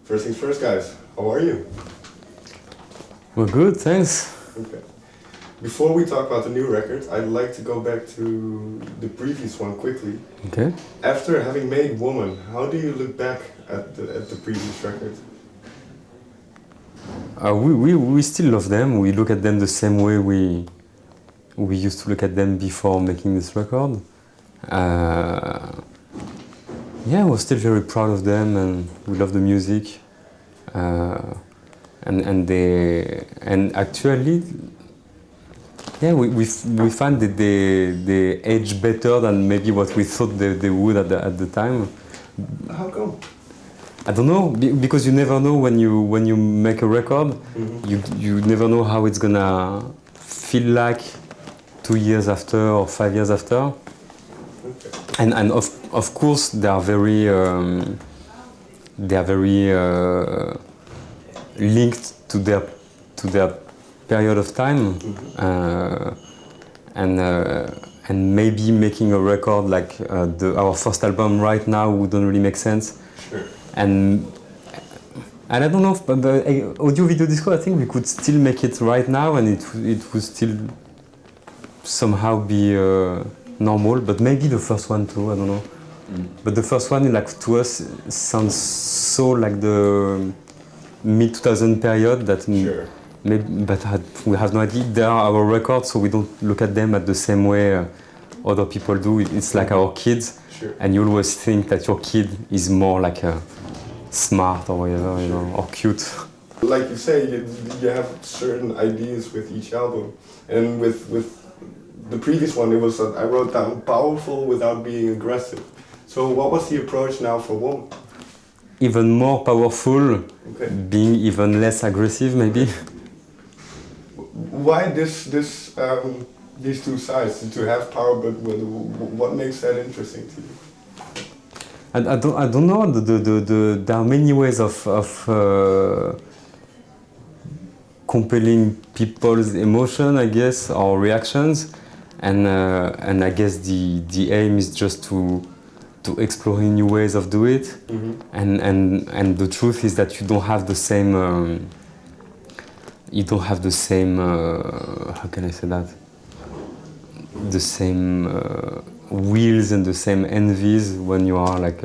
First things first, guys. How are you? We're good, thanks. Okay. Before we talk about the new record, I'd like to go back to the previous one quickly. Okay. After having made Woman, how do you look back at the previous record? We still love them. We look at them the same way we used to look at them before making this record. Yeah, we're still very proud of them, and we love the music. And actually, yeah, we find that they age better than maybe what we thought they would at the time. How come? I don't know, because you never know when you make a record. Mm-hmm. You never know how it's gonna feel like 2 years after or 5 years after. Okay. And of course they are very linked to their period of time. Mm-hmm. And maybe making a record like our first album right now wouldn't really make sense. Sure. And I don't know, but the audio video disco, I think we could still make it right now, and it would still somehow be normal. But maybe the first one too, I don't know. But the first one, like to us, sounds so like the mid-2000 period that Sure. maybe, but we have no idea. They are our records, so we don't look at them at the same way other people do. It's like our kids, Sure. and you always think that your kid is more like smart or whatever, you know, or cute. Like you say, you have certain ideas with each album, and with the previous one, it was that I wrote down powerful without being aggressive. So what was the approach now for Woman? Even more powerful, Okay. being even less aggressive, maybe. Why these two sides to have power, but what makes that interesting to you? I don't know. There are many ways of compelling people's emotion, I guess, or reactions, and I guess the aim is just to explore new ways of do it. Mm-hmm. And the truth is that you don't have the same how can I say that, the same wheels and the same envies when you are like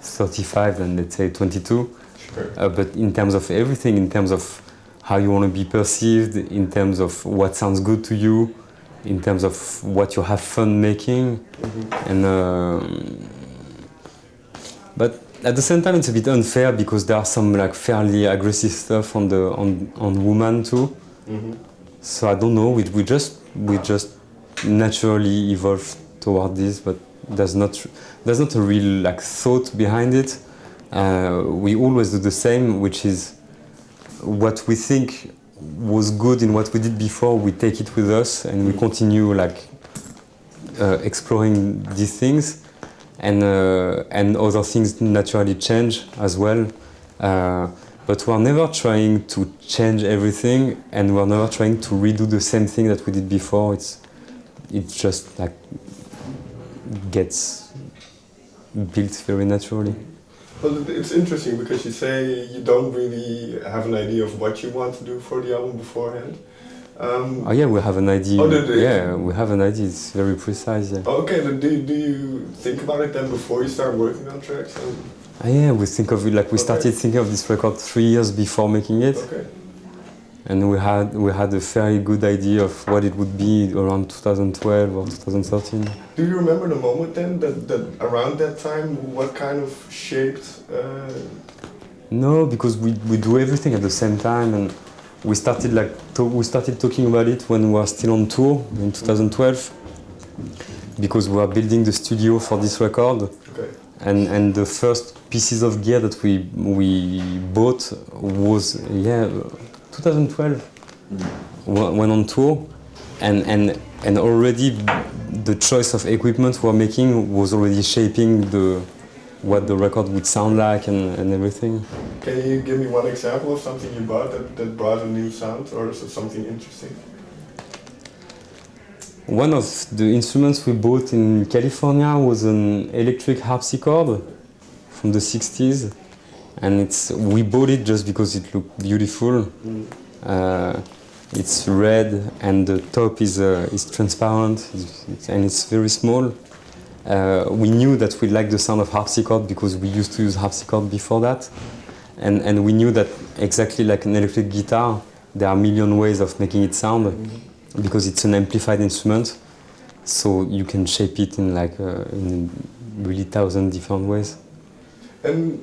35 and let's say 22. Sure. But in terms of everything, in terms of how you want to be perceived, in terms of what sounds good to you, in terms of what you have fun making. Mm-hmm. And but at the same time it's a bit unfair because there are some like fairly aggressive stuff on Woman too. Mm-hmm. So I don't know, we just naturally evolve toward this, but there's not a real like thought behind it. We always do the same, which is what we think was good in what we did before, we take it with us and we continue like exploring these things, and other things naturally change as well. But we're never trying to change everything, and we're never trying to redo the same thing that we did before. It just like gets built very naturally. Well, it's interesting because you say you don't really have an idea of what you want to do for the album beforehand. Oh yeah, we have an idea. Oh, yeah, we have an idea. It's very precise. Yeah. Okay, but do you think about it then before you start working on tracks? Yeah, we think of it like we started thinking of this record 3 years before making it. Okay. And we had a very good idea of what it would be around 2012 or 2013. Do you remember the moment then that around that time what kind of shaped? No, because we do everything at the same time, and we started talking about it when we were still on tour in 2012, because we were building the studio for this record. Okay. And the first pieces of gear that we bought was 2012. Went on tour, and already the choice of equipment we were making was already shaping what the record would sound like and everything. Can you give me one example of something you bought that brought a new sound, or is it something interesting? One of the instruments we bought in California was an electric harpsichord from the 60s. and we bought it just because it looked beautiful. It's red and the top is transparent, and it's very small. We knew that we liked the sound of harpsichord because we used to use harpsichord before that, and we knew that exactly like an electric guitar, there are a million ways of making it sound because it's an amplified instrument, so you can shape it in like in really 1,000 different ways. And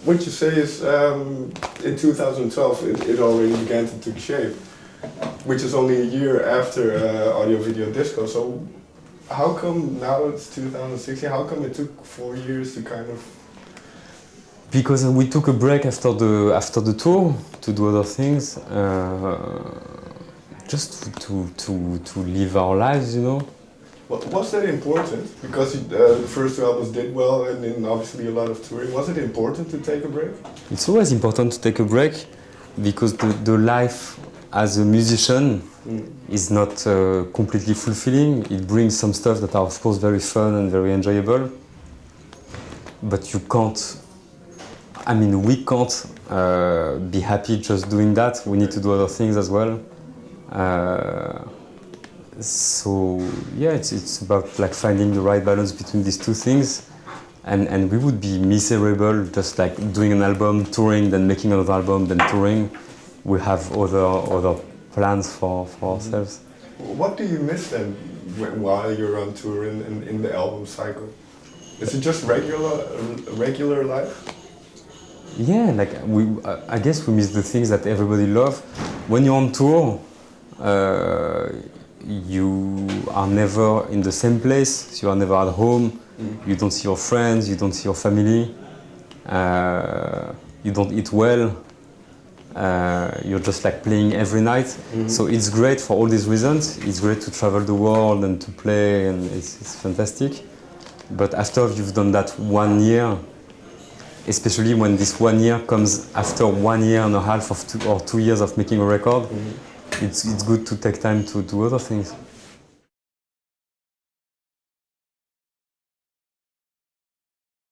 what you say is in 2012 it already began to take shape, which is only a year after Audio Video Disco. So how come now it's 2016? How come it took 4 years to kind of? Because we took a break after the tour to do other things, just to live our lives, you know. Was that important? Because the first two albums did well, and then obviously a lot of touring. Was it important to take a break? It's always important to take a break because the life as a musician is not completely fulfilling. It brings some stuff that are of course very fun and very enjoyable, but you can't, I mean we can't be happy just doing that. We need to do other things as well. So yeah, it's about like finding the right balance between these two things, and we would be miserable just like doing an album, touring, then making another album, then touring. We have other plans for ourselves. What do you miss then while you're on tour and in the album cycle? Is it just regular life? Yeah, like I guess we miss the things that everybody loves. When you're on tour, you are never in the same place, you are never at home, you don't see your friends, you don't see your family, you don't eat well, you're just like playing every night. So it's great for all these reasons. It's great to travel the world and to play, and it's fantastic. But after you've done that 1 year, especially when this 1 year comes after 1 year and a half of 2 years of making a record, it's good to take time to do other things.